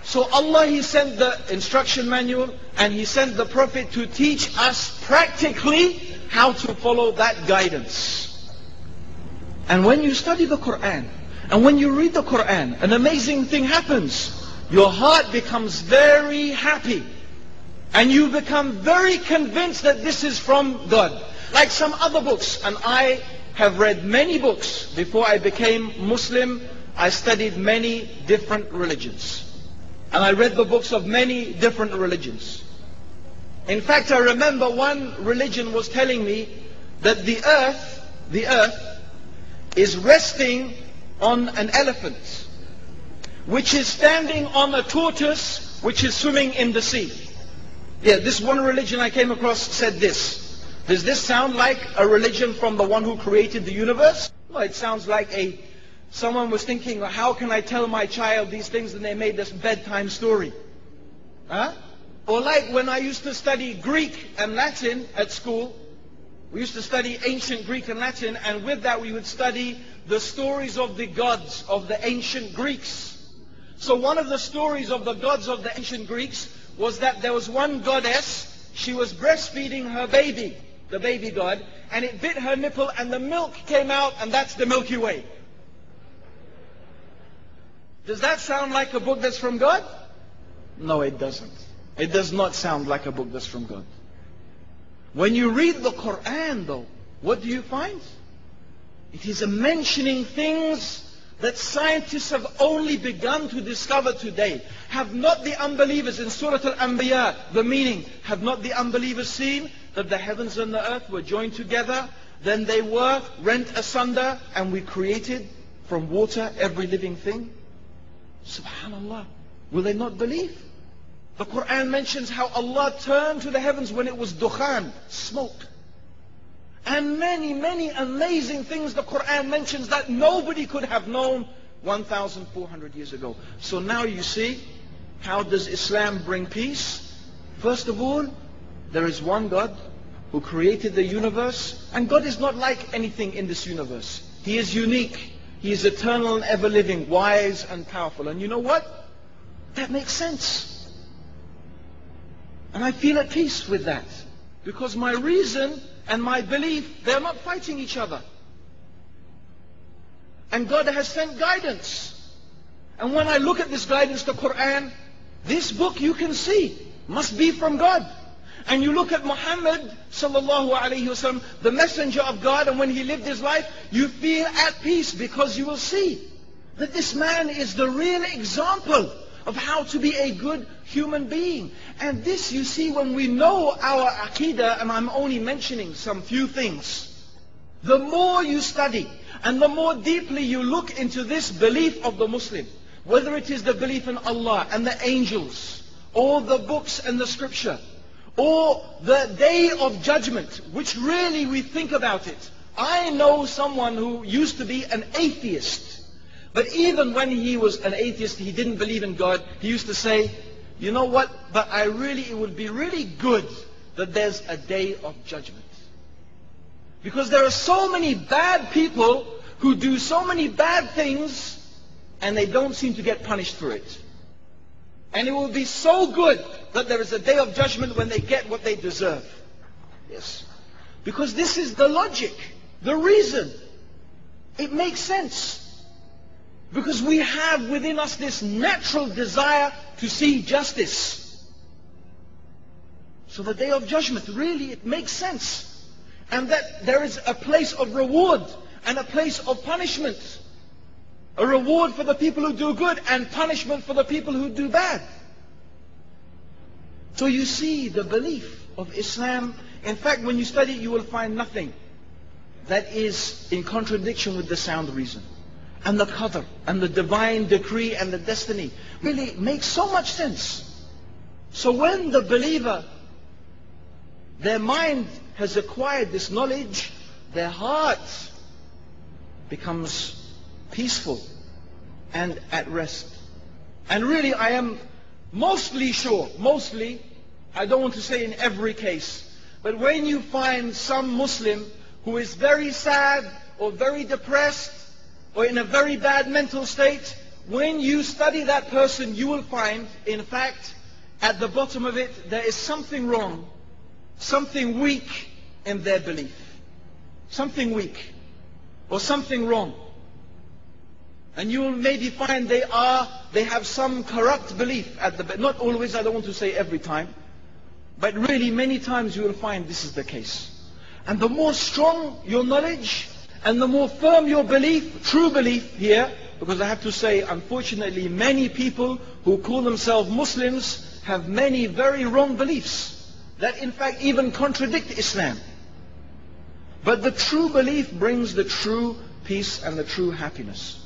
So Allah, He sent the instruction manual and He sent the Prophet to teach us practically how to follow that guidance. And when you study the Quran, and when you read the Quran, an amazing thing happens. Your heart becomes very happy. And you become very convinced that this is from God. Like some other books, and I have read many books. Before I became Muslim, I studied many different religions. And I read the books of many different religions. In fact, I remember one religion was telling me that the earth is resting on an elephant, which is standing on a tortoise, which is swimming in the sea. Yeah, this one religion I came across said this. Does this sound like a religion from the one who created the universe? Well, it sounds like someone was thinking, how can I tell my child these things, and they made this bedtime story. Huh? Or like when I used to study Greek and Latin at school, we used to study ancient Greek and Latin, and with that we would study the stories of the gods of the ancient Greeks. So one of the stories of the gods of the ancient Greeks was that there was one goddess, she was breastfeeding her baby, the baby god, and it bit her nipple and the milk came out, and that's the Milky Way. Does that sound like a book that's from God? No, it doesn't. It does not sound like a book that's from God. When you read the Quran though, what do you find? It is mentioning things that scientists have only begun to discover today. Have not the unbelievers in Surah Al-Anbiya, the meaning, have not the unbelievers seen that the heavens and the earth were joined together, then they were rent asunder, and we created from water every living thing? Subhanallah. Will they not believe? The Quran mentions how Allah turned to the heavens when it was dukhan, smoke. And many, many amazing things the Quran mentions that nobody could have known 1,400 years ago. So now you see, how does Islam bring peace? First of all, there is one God who created the universe, and God is not like anything in this universe. He is unique. He is eternal and ever living, wise and powerful. And you know what? That makes sense. And I feel at peace with that. Because my reason and my belief, they're not fighting each other. And God has sent guidance. And when I look at this guidance, the Quran, this book you can see must be from God. And you look at Muhammad sallallahu alayhi wasallam, the messenger of God, and when he lived his life, you feel at peace because you will see that this man is the real example of how to be a good human being. And this you see when we know our Aqidah, and I'm only mentioning some few things. The more you study and the more deeply you look into this belief of the Muslim, whether it is the belief in Allah and the angels, or the books and the scripture, or the day of judgment, which really we think about it. I know someone who used to be an atheist. But even when he was an atheist, he didn't believe in God. He used to say, you know what, but it would be really good that there's a day of judgment. Because there are so many bad people who do so many bad things, and they don't seem to get punished for it. And it will be so good that there is a day of judgment when they get what they deserve. Yes. Because this is the logic, the reason. It makes sense. Because we have within us this natural desire to see justice. So the day of judgment, really, it makes sense. And that there is a place of reward and a place of punishment. A reward for the people who do good and punishment for the people who do bad. So you see the belief of Islam. In fact, when you study it, you will find nothing that is in contradiction with the sound reason. And the qadr, and the divine decree and the destiny really makes so much sense. So when the believer, their mind has acquired this knowledge, their heart becomes peaceful and at rest. And really I am mostly sure, I don't want to say in every case, but when you find some Muslim who is very sad or very depressed or in a very bad mental state, when you study that person, you will find, in fact, at the bottom of it, there is something wrong, something weak in their belief. Something weak, or something wrong. And you will maybe find they have some corrupt belief at the back. Not always, I don't want to say every time, but really many times you will find this is the case. And the more strong your knowledge, and the more firm your belief, true belief here, because I have to say, unfortunately, many people who call themselves Muslims have many very wrong beliefs that in fact even contradict Islam. But the true belief brings the true peace and the true happiness.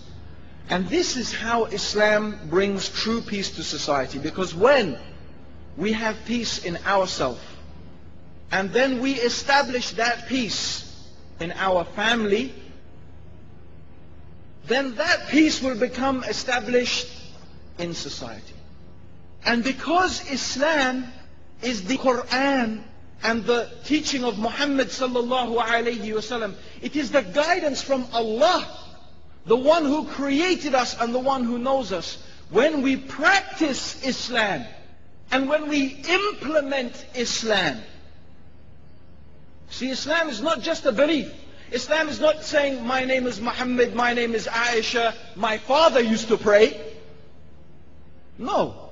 And this is how Islam brings true peace to society. Because when we have peace in ourselves, and then we establish that peace in our family, then that peace will become established in society. And because Islam is the Quran and the teaching of Muhammad sallallahu alayhi wasallam, it is the guidance from Allah, the one who created us and the one who knows us. When we practice Islam and when we implement Islam, see, Islam is not just a belief. Islam is not saying, my name is Muhammad, my name is Aisha, my father used to pray. No.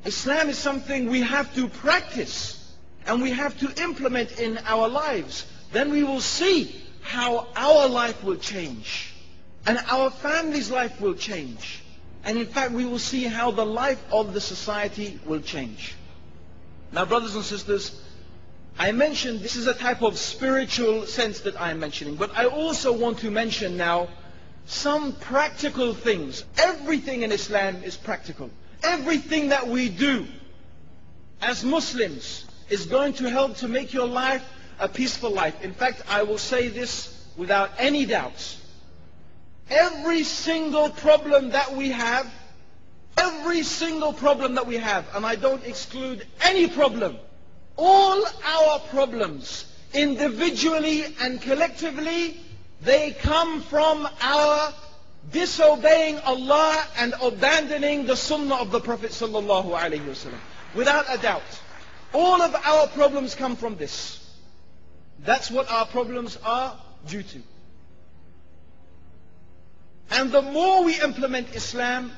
Islam is something we have to practice and we have to implement in our lives. Then we will see how our life will change and our family's life will change. And in fact, we will see how the life of the society will change. Now, brothers and sisters, I mentioned this is a type of spiritual sense that I am mentioning, but I also want to mention now some practical things. Everything in Islam is practical. Everything that we do as Muslims is going to help to make your life a peaceful life. In fact, I will say this without any doubt. Every single problem that we have, and I don't exclude any problem, all our problems, individually and collectively, they come from our disobeying Allah and abandoning the sunnah of the Prophet sallallahu alaihi wasallam. Without a doubt. All of our problems come from this. That's what our problems are due to. And the more we implement Islam,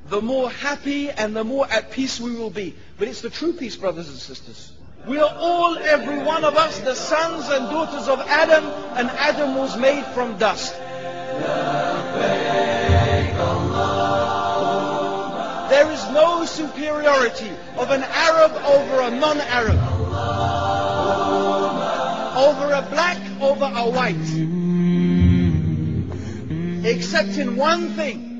the more happy and the more at peace we will be. But it's the true peace, brothers and sisters. We are all, every one of us, the sons and daughters of Adam, and Adam was made from dust. There is no superiority of an Arab over a non-Arab, over a black over a white, except in one thing.